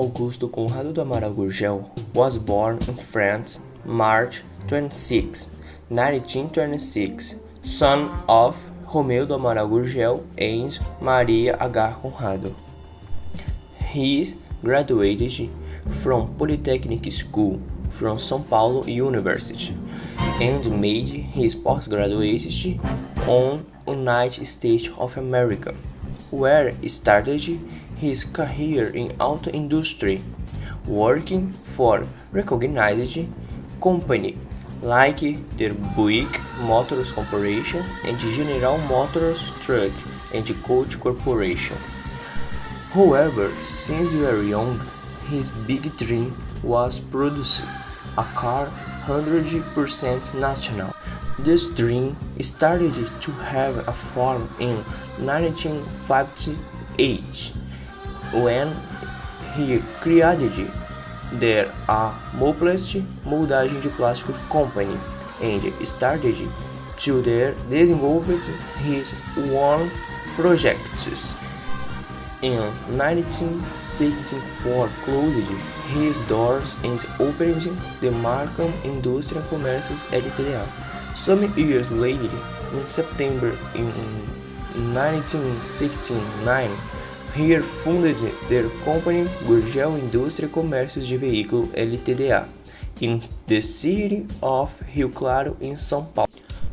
Augusto Conrado do Amaral Gurgel was born in France, March 26, 1926, son of Romeu do Amaral Gurgel and Maria H. Conrado. He graduated from Polytechnic School from São Paulo University and made his postgraduate on United States of America, where he started his career in auto industry, working for recognized companies like the Buick Motors Corporation and General Motors Truck and Coach Corporation. However, since very young, his big dream was producing a car 100% national. This dream started to have a form in 1958 when he created the Moplast moldagem de plástico company and started to develop his own projects. In 1964 closed his doors and opened the Markham Indústria Comércios Ltda. Some years later, in September in 1969, he founded the company Gurgel Indústria Comércios de Veículo Ltda. in the city of Rio Claro in São Paulo.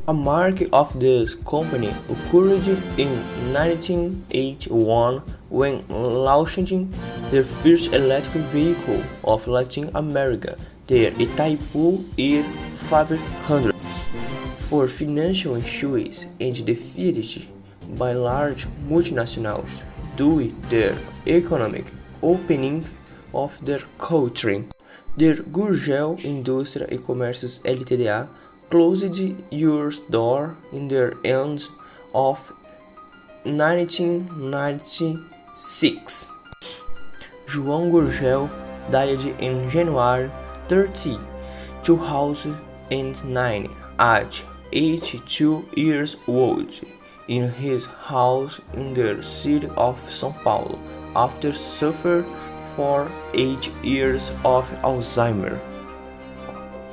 A mark of this company occurred in 1981 when launching the first electric vehicle of Latin America, the Itaipu E500. For financial issues and defeated by large multinationals due to their economic openings of their country, the Gurgel Indústria e Comércios Ltda closed its door in the end of 1996. João Gurgel died in January 30, 2009 at 82 years old in his house in the city of São Paulo after suffering for 8 years of Alzheimer.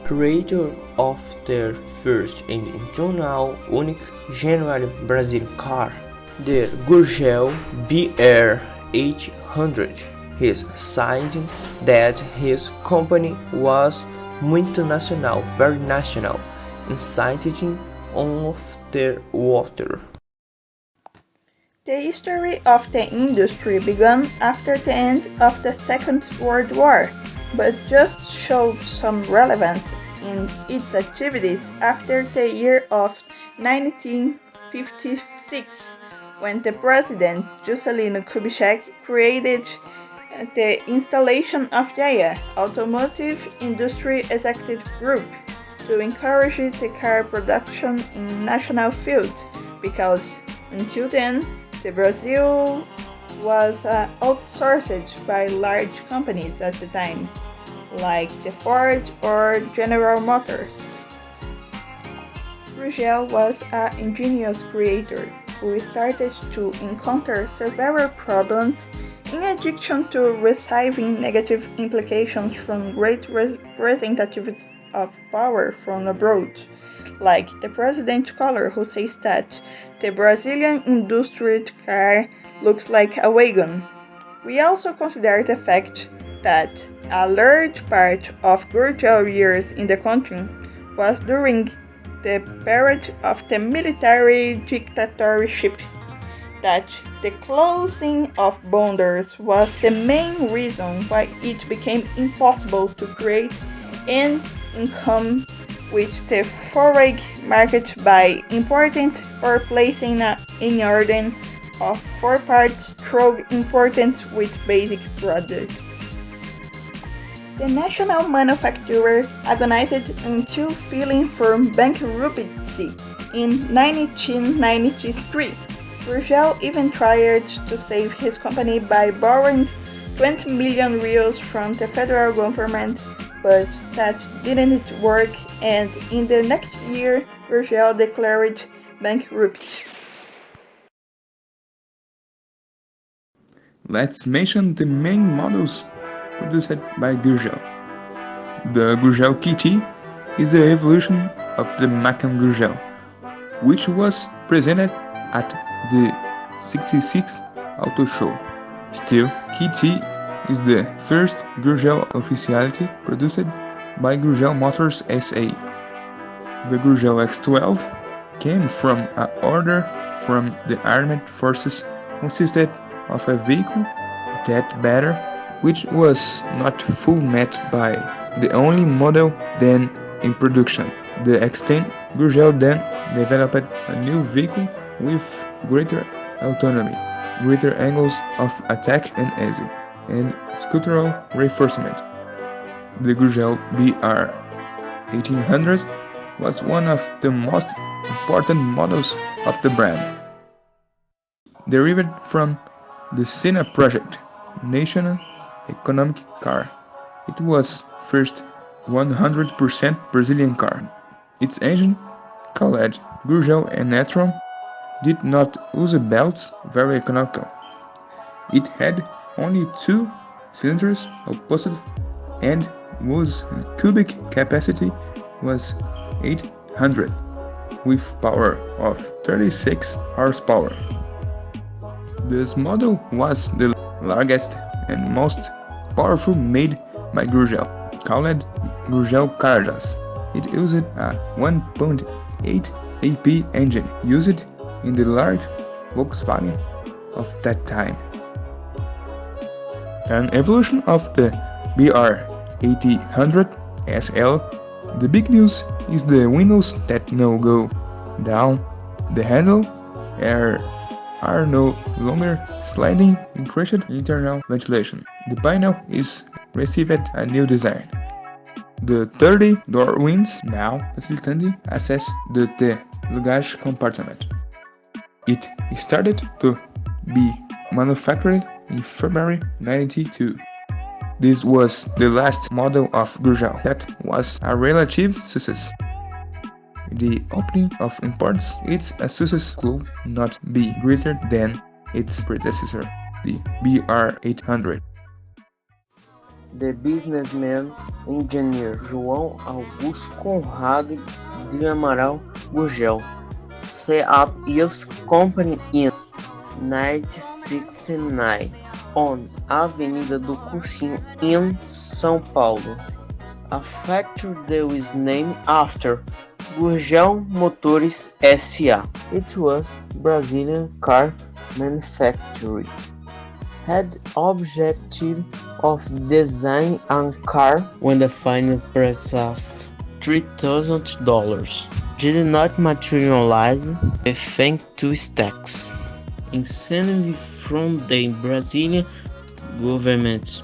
Creator of their first and until now unique genuine Brazilian car, the Gurgel BR800, he signed that his company was muito nacional, very national, inciting of the water. The history of the industry began after the end of the Second World War, but just showed some relevance in its activities after the year of 1956, when the President Juscelino Kubitschek created the installation of the Automotive Industry Executive Group to encourage the car production in national field, because until then, the Brazil was outsourced by large companies at the time, like the Ford or General Motors. Gurgel was an ingenious creator who started to encounter several problems in addition to receiving negative implications from great representatives of power from abroad, like the President Collor, who says that the Brazilian industrial car looks like a wagon. We also consider the fact that a large part of Gurgel years in the country was during the period of the military dictatorship, that the closing of borders was the main reason why it became impossible to create an income with the foreign market by importing or placing in order of four parts through importing with basic products. The national manufacturer agonized until filing for bankruptcy in 1993. Gurgel even tried to save his company by borrowing 20 million reals from the federal government, but that didn't work, and in the next year, Gurgel declared bankruptcy. Let's mention the main models produced by Gurgel. The Gurgel KT is the evolution of the Macan Gurgel, which was presented at the 66th Auto Show. Still, KT is the first Gurgel officiality produced by Gurgel Motors SA. The Gurgel X12 came from an order from the armed forces, consisted of a vehicle that better, which was not full met by the only model then in production. The X10 Gurgel then developed a new vehicle with greater autonomy, greater angles of attack and exit, and structural reinforcement. The Gurgel BR 1800 was one of the most important models of the brand. Derived from the Sena project, national economic car, it was first 100% Brazilian car. Its engine, called Gurgel and Natron, did not use belts, very economical. It had only 2 cylinders opposite and whose cubic capacity was 800, with power of 36 horsepower. This model was the largest and most powerful made by Gurgel, called Gurgel Cargas. It used a 1.8 AP engine used in the large Volkswagen of that time. An evolution of the BR 1800 SL, the big news is the windows that now go down the handle are no longer sliding, increased internal ventilation. The panel is received a new design. The 30-door winds now facilitate access to the luggage compartment. It started to be manufactured in February 1992. This was the last model of Gurgel that was a relative success. The opening of imports, its success could not be greater than its predecessor, the BR 800. The businessman engineer João Augusto Conrado de Amaral Gurgel set up his company in 1969 on Avenida do Cursinho in São Paulo. A factory that was named after Gurgel Motores S.A. It was Brazilian car manufacturer. Had objective of design a car when the final price of $3,000 did not materialize thanks to tax incentive from the Brazilian government.